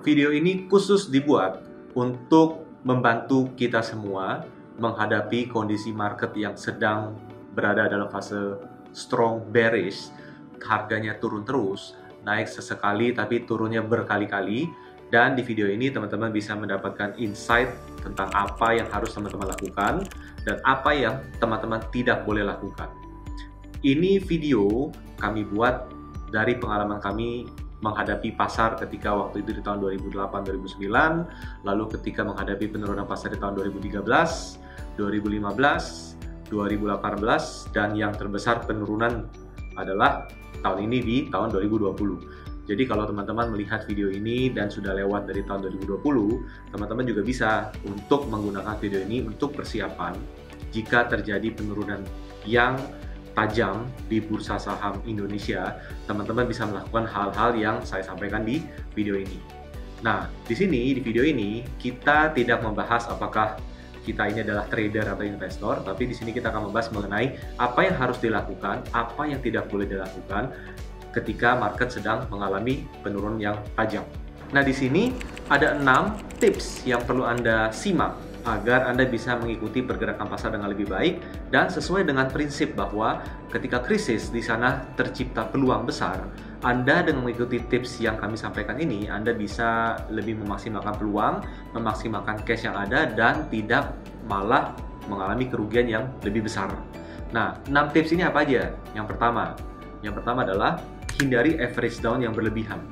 Video ini khusus dibuat untuk membantu kita semua menghadapi kondisi market yang sedang berada dalam fase strong bearish. Harganya turun terus, naik sesekali tapi turunnya berkali-kali. Dan di video ini teman-teman bisa mendapatkan insight tentang apa yang harus teman-teman lakukan dan apa yang teman-teman tidak boleh lakukan. Ini video kami buat dari pengalaman kami menghadapi pasar ketika waktu itu di tahun 2008-2009, lalu ketika menghadapi penurunan pasar di tahun 2013, 2015, 2018, dan yang terbesar penurunan adalah tahun ini di tahun 2020. Jadi kalau teman-teman melihat video ini dan sudah lewat dari tahun 2020, teman-teman juga bisa untuk menggunakan video ini untuk persiapan jika terjadi penurunan yang tajam di bursa saham Indonesia, teman-teman bisa melakukan hal-hal yang saya sampaikan di video ini. Nah, di sini, di video ini, kita tidak membahas apakah kita ini adalah trader atau investor, tapi di sini kita akan membahas mengenai apa yang harus dilakukan, apa yang tidak boleh dilakukan ketika market sedang mengalami penurunan yang tajam. Nah, di sini ada 6 tips yang perlu Anda simak agar Anda bisa mengikuti pergerakan pasar dengan lebih baik dan sesuai dengan prinsip bahwa ketika krisis di sana tercipta peluang besar. Anda dengan mengikuti tips yang kami sampaikan ini, Anda bisa lebih memaksimalkan peluang, memaksimalkan cash yang ada dan tidak malah mengalami kerugian yang lebih besar. Nah, 6 tips ini apa aja? Yang pertama adalah hindari average down yang berlebihan.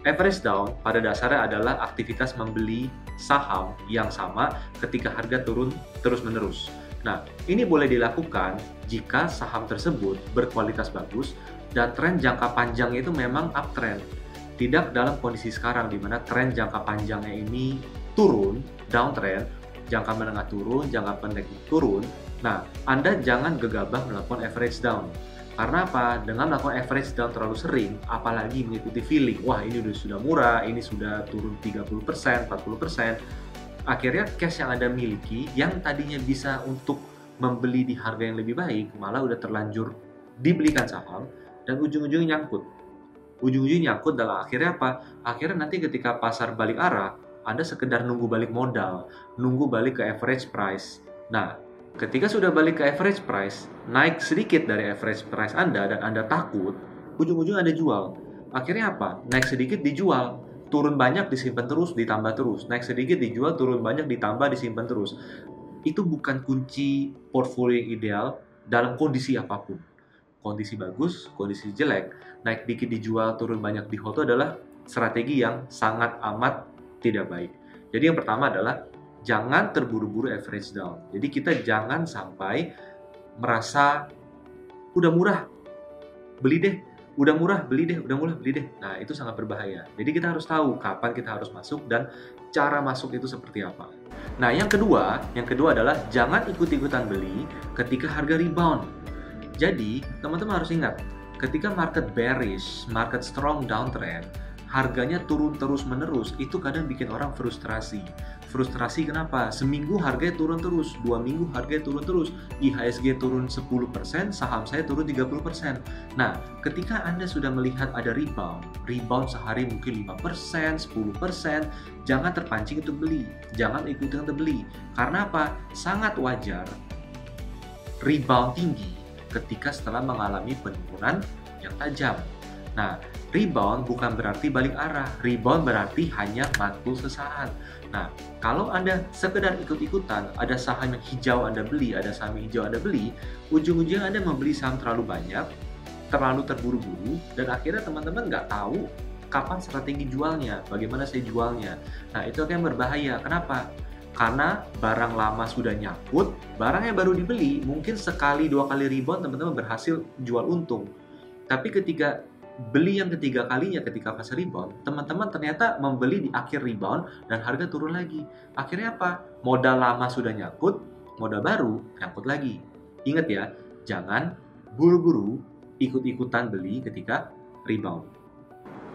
Average down pada dasarnya adalah aktivitas membeli saham yang sama ketika harga turun terus-menerus. Nah, ini boleh dilakukan jika saham tersebut berkualitas bagus dan tren jangka panjangnya itu memang uptrend. Tidak dalam kondisi sekarang di mana tren jangka panjangnya ini turun, downtrend, jangka menengah turun, jangka pendek turun. Nah, Anda jangan gegabah melakukan average down. Karena apa? Dengan melakukan average down terlalu sering, apalagi mengikuti feeling, wah ini sudah murah, ini sudah turun 30%, 40%, akhirnya cash yang Anda miliki, yang tadinya bisa untuk membeli di harga yang lebih baik, malah udah terlanjur dibelikan saham, dan ujung-ujungnya nyangkut. Ujung-ujungnya nyangkut adalah akhirnya apa? Akhirnya nanti ketika pasar balik arah, Anda sekedar nunggu balik modal, nunggu balik ke average price. Nah, ketika sudah balik ke average price, naik sedikit dari average price Anda dan Anda takut, ujung-ujung Anda jual. Akhirnya apa? Naik sedikit dijual, turun banyak disimpan terus, ditambah terus. Naik sedikit dijual, turun banyak ditambah, disimpan terus. Itu bukan kunci portfolio yang ideal dalam kondisi apapun. Kondisi bagus, kondisi jelek, naik dikit dijual, turun banyak di hold adalah strategi yang sangat amat tidak baik. Jadi yang pertama adalah jangan terburu-buru average down. Jadi kita jangan sampai merasa udah murah, beli deh. Udah murah, beli deh. Udah murah, beli deh. Nah, itu sangat berbahaya. Jadi kita harus tahu kapan kita harus masuk dan cara masuk itu seperti apa. Nah, yang kedua adalah jangan ikut-ikutan beli ketika harga rebound. Jadi, teman-teman harus ingat, ketika market bearish, market strong downtrend, harganya turun terus-menerus, itu kadang bikin orang frustrasi. Frustrasi kenapa? Seminggu harganya turun terus, 2 minggu harganya turun terus, IHSG turun 10%, saham saya turun 30%. Nah, ketika Anda sudah melihat ada rebound sehari mungkin 5%, 10%, jangan terpancing untuk beli, jangan ikutin untuk beli. Karena apa? Sangat wajar rebound tinggi ketika setelah mengalami penurunan yang tajam. Nah, rebound bukan berarti balik arah. Rebound berarti hanya mantul sesaat. Nah, kalau Anda sekedar ikut-ikutan, ada saham yang hijau Anda beli, ada saham yang hijau Anda beli, ujung-ujungnya Anda membeli saham terlalu banyak, terlalu terburu-buru, dan akhirnya teman-teman nggak tahu kapan strategi jualnya, bagaimana saya jualnya. Nah, itu akan berbahaya. Kenapa? Karena barang lama sudah nyangkut, barang yang baru dibeli, mungkin sekali, 2 kali rebound, teman-teman berhasil jual untung. Tapi ketika beli yang ketiga kalinya ketika fase rebound, teman-teman ternyata membeli di akhir rebound dan harga turun lagi. Akhirnya apa? Modal lama sudah nyangkut, modal baru nyangkut lagi. Ingat ya, jangan buru-buru ikut-ikutan beli ketika rebound.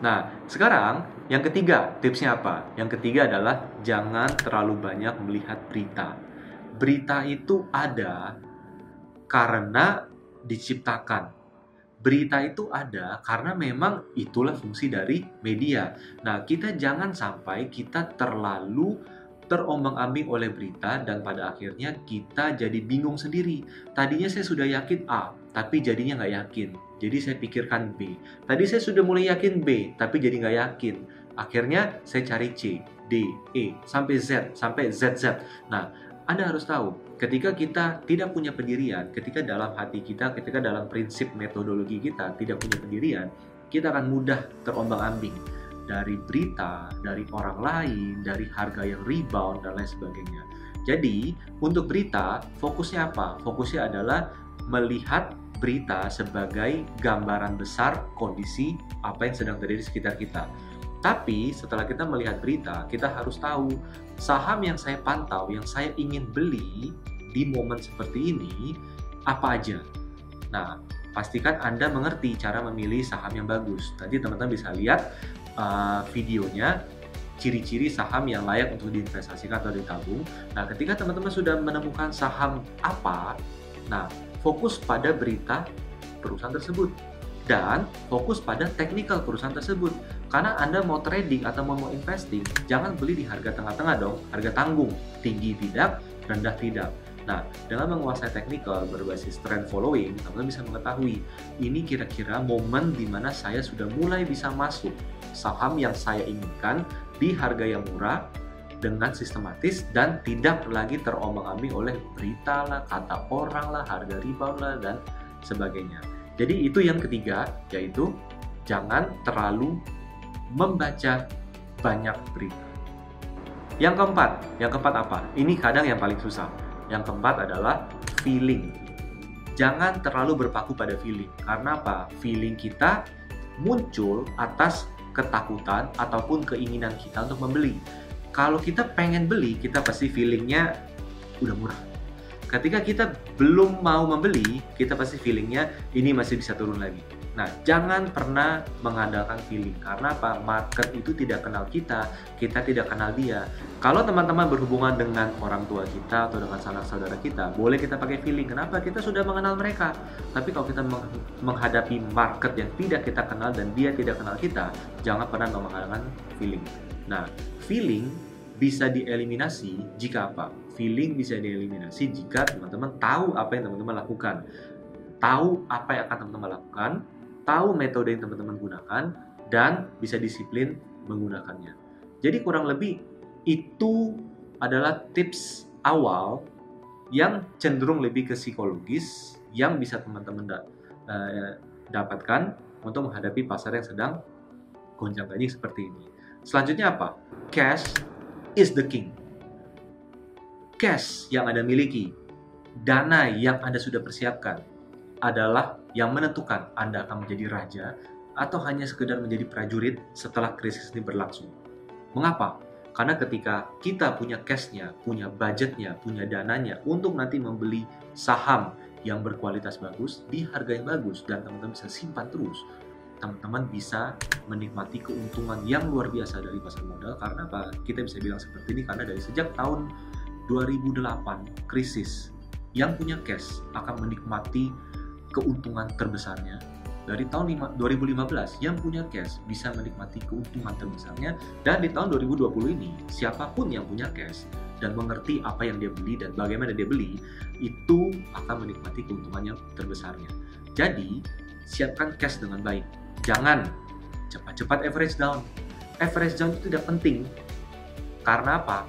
Nah, sekarang yang ketiga, tipsnya apa? Yang ketiga adalah jangan terlalu banyak melihat berita. Berita itu ada karena diciptakan. berita itu ada karena memang itulah fungsi dari media. Nah, kita jangan sampai kita terlalu terombang-ambing oleh berita dan pada akhirnya kita jadi bingung sendiri. Tadinya saya sudah yakin A, tapi jadinya nggak yakin. Jadi saya pikirkan B. Tadi saya sudah mulai yakin B, tapi jadi nggak yakin. Akhirnya saya cari C, D, E, sampai Z, sampai ZZ. Nah, Anda harus tahu, ketika kita tidak punya pendirian, ketika dalam hati kita, ketika dalam prinsip metodologi kita tidak punya pendirian, kita akan mudah terombang-ambing dari berita, dari orang lain, dari harga yang rebound, dan lain sebagainya. Jadi, untuk berita, fokusnya apa? Fokusnya adalah melihat berita sebagai gambaran besar kondisi apa yang sedang terjadi di sekitar kita. Tapi, setelah kita melihat berita, kita harus tahu saham yang saya pantau, yang saya ingin beli di momen seperti ini, apa aja. Nah, pastikan Anda mengerti cara memilih saham yang bagus. Nanti teman-teman bisa lihat videonya, ciri-ciri saham yang layak untuk diinvestasikan atau ditabung. Nah, ketika teman-teman sudah menemukan saham apa, nah, fokus pada berita perusahaan tersebut dan fokus pada teknikal perusahaan tersebut. Karena Anda mau trading atau mau investing, jangan beli di harga tengah-tengah dong, harga tanggung, tinggi tidak, rendah tidak. Nah, dengan menguasai teknikal berbasis trend following, teman-teman bisa mengetahui ini kira-kira momen di mana saya sudah mulai bisa masuk saham yang saya inginkan di harga yang murah dengan sistematis dan tidak lagi terombang-ambing oleh berita lah, kata orang lah, harga rebound lah, dan sebagainya. Jadi itu yang ketiga, yaitu jangan terlalu membaca banyak berita. Yang keempat apa? Ini kadang yang paling susah. Yang keempat adalah feeling. Jangan terlalu berpaku pada feeling. Karena apa? Feeling kita muncul atas ketakutan ataupun keinginan kita untuk membeli. Kalau kita pengen beli, kita pasti feelingnya udah murah. Ketika kita belum mau membeli, kita pasti feelingnya ini masih bisa turun lagi. Nah, jangan pernah mengandalkan feeling. Karena apa? Market itu tidak kenal kita tidak kenal dia. Kalau teman-teman berhubungan dengan orang tua kita atau dengan sanak saudara kita, boleh kita pakai feeling. Kenapa? Kita sudah mengenal mereka. Tapi kalau kita menghadapi market yang tidak kita kenal dan dia tidak kenal kita, jangan pernah mengandalkan feeling. Nah, feeling bisa dieliminasi jika apa? Feeling bisa dieliminasi jika teman-teman tahu apa yang teman-teman lakukan. Tahu apa yang akan teman-teman lakukan, tahu metode yang teman-teman gunakan, dan bisa disiplin menggunakannya. Jadi kurang lebih itu adalah tips awal yang cenderung lebih ke psikologis yang bisa teman-teman dapatkan untuk menghadapi pasar yang sedang gonjang-ganjing seperti ini. Selanjutnya apa? Cash is the king. Cash yang Anda miliki, dana yang Anda sudah persiapkan adalah yang menentukan Anda akan menjadi raja atau hanya sekedar menjadi prajurit setelah krisis ini berlangsung. Mengapa? Karena ketika kita punya cash-nya, punya budgetnya, punya dananya untuk nanti membeli saham yang berkualitas bagus di harga yang bagus dan teman-teman bisa simpan terus, teman-teman bisa menikmati keuntungan yang luar biasa dari pasar modal. Karena apa? Kita bisa bilang seperti ini karena dari sejak tahun 2008 krisis, yang punya cash akan menikmati keuntungan terbesarnya. Dari tahun 2015 yang punya cash bisa menikmati keuntungan terbesarnya, dan di tahun 2020 ini siapapun yang punya cash dan mengerti apa yang dia beli dan bagaimana dia beli, itu akan menikmati keuntungan yang terbesarnya. Jadi siapkan cash dengan baik. Jangan cepat-cepat average down. Average down itu tidak penting. Karena apa?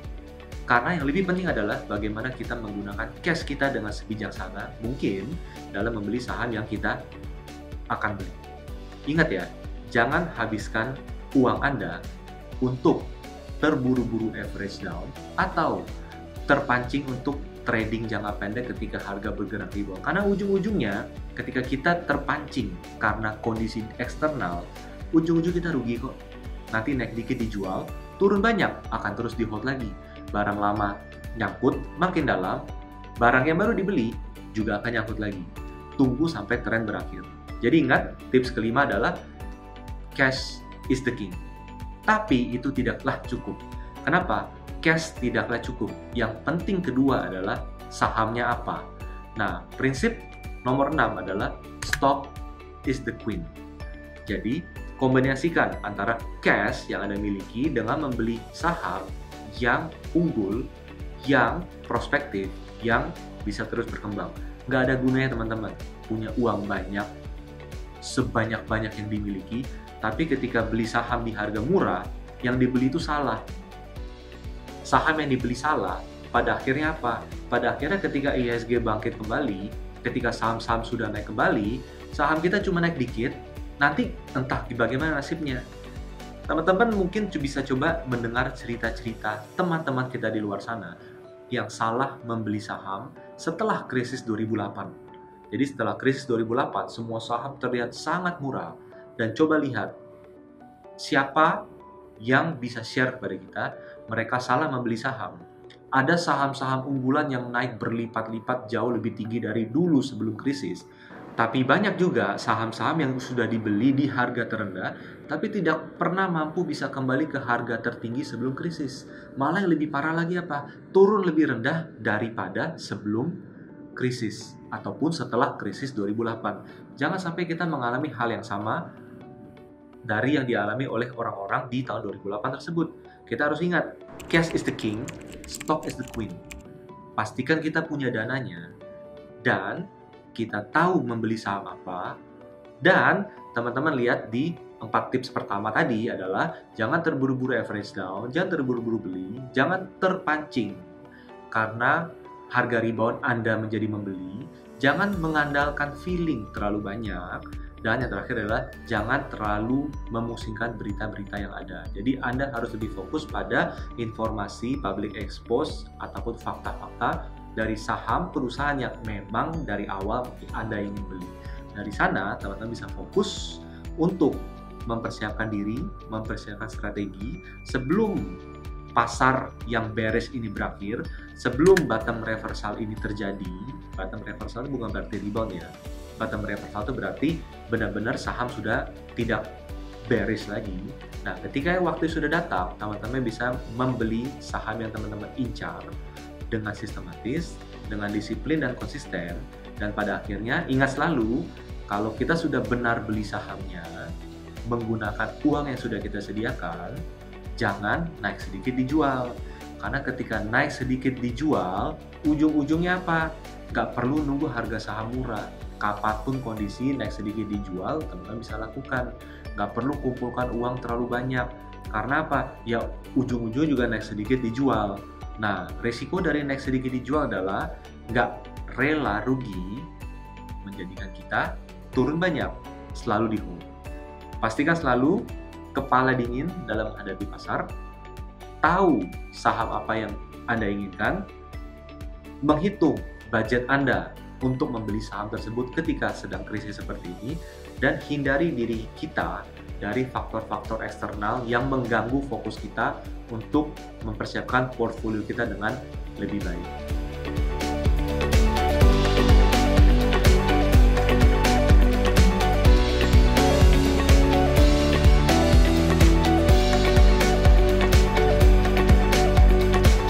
Karena yang lebih penting adalah bagaimana kita menggunakan cash kita dengan sebijaksana mungkin dalam membeli saham yang kita akan beli. Ingat ya, jangan habiskan uang Anda untuk terburu-buru average down atau terpancing untuk trading jangka pendek ketika harga bergerak di bawah. Karena ujung-ujungnya ketika kita terpancing karena kondisi eksternal, ujung-ujung kita rugi kok. Nanti naik dikit dijual, turun banyak, akan terus di hold lagi. Barang lama nyangkut makin dalam, barang yang baru dibeli juga akan nyangkut lagi. Tunggu sampai tren berakhir. Jadi ingat, tips kelima adalah cash is the king. Tapi itu tidaklah cukup. Kenapa? Cash tidaklah cukup. Yang penting kedua adalah sahamnya apa. Nah, prinsip nomor 6 adalah stop is the queen. Jadi, kombinasikan antara cash yang Anda miliki dengan membeli saham yang unggul, yang prospektif, yang bisa terus berkembang. Nggak ada gunanya teman-teman punya uang banyak, sebanyak-banyak yang dimiliki, tapi ketika beli saham di harga murah, yang dibeli itu salah. Saham yang dibeli salah, pada akhirnya apa? Pada akhirnya ketika IHSG bangkit kembali, ketika saham-saham sudah naik kembali, saham kita cuma naik dikit, nanti entah bagaimana nasibnya. Teman-teman mungkin bisa coba mendengar cerita-cerita teman-teman kita di luar sana yang salah membeli saham setelah krisis 2008. Jadi setelah krisis 2008, semua saham terlihat sangat murah. Dan coba lihat, siapa yang bisa share kepada kita, mereka salah membeli saham. Ada saham-saham unggulan yang naik berlipat-lipat jauh lebih tinggi dari dulu sebelum krisis. Tapi banyak juga saham-saham yang sudah dibeli di harga terendah, tapi tidak pernah mampu bisa kembali ke harga tertinggi sebelum krisis. Malah yang lebih parah lagi apa? Turun lebih rendah daripada sebelum krisis ataupun setelah krisis 2008. Jangan sampai kita mengalami hal yang sama dari yang dialami oleh orang-orang di tahun 2008 tersebut. Kita harus ingat, cash is the king, stock is the queen. Pastikan kita punya dananya dan kita tahu membeli saham apa. Dan teman-teman lihat di 4 tips pertama tadi adalah jangan terburu-buru average down, jangan terburu-buru beli, jangan terpancing karena harga rebound Anda menjadi membeli, jangan mengandalkan feeling terlalu banyak, dan yang terakhir adalah jangan terlalu memusingkan berita-berita yang ada. Jadi Anda harus lebih fokus pada informasi public expose ataupun fakta-fakta dari saham perusahaan yang memang dari awal Anda ingin beli. Dari sana teman-teman bisa fokus untuk mempersiapkan diri, mempersiapkan strategi sebelum pasar yang bearish ini berakhir, sebelum bottom reversal ini terjadi. Bottom reversal itu bukan berarti rebound ya. Bottom reversal itu berarti benar-benar saham sudah tidak bearish lagi. Nah, ketika waktu sudah datang, teman-teman bisa membeli saham yang teman-teman incar dengan sistematis, dengan disiplin dan konsisten. Dan pada akhirnya ingat selalu, kalau kita sudah benar beli sahamnya menggunakan uang yang sudah kita sediakan, jangan naik sedikit dijual. Karena ketika naik sedikit dijual, ujung-ujungnya apa? Gak perlu nunggu harga saham murah. Kapanpun kondisi naik sedikit dijual, teman-teman bisa lakukan. Gak perlu kumpulkan uang terlalu banyak. Karena apa? Ya ujung-ujung juga naik sedikit dijual. Nah, resiko dari naik sedikit dijual adalah nggak rela rugi menjadikan kita turun banyak, selalu di hold. Pastikan selalu kepala dingin dalam menghadapi pasar, tahu saham apa yang Anda inginkan, menghitung budget Anda untuk membeli saham tersebut ketika sedang krisis seperti ini, dan hindari diri kita dari faktor-faktor eksternal yang mengganggu fokus kita untuk mempersiapkan portfolio kita dengan lebih baik.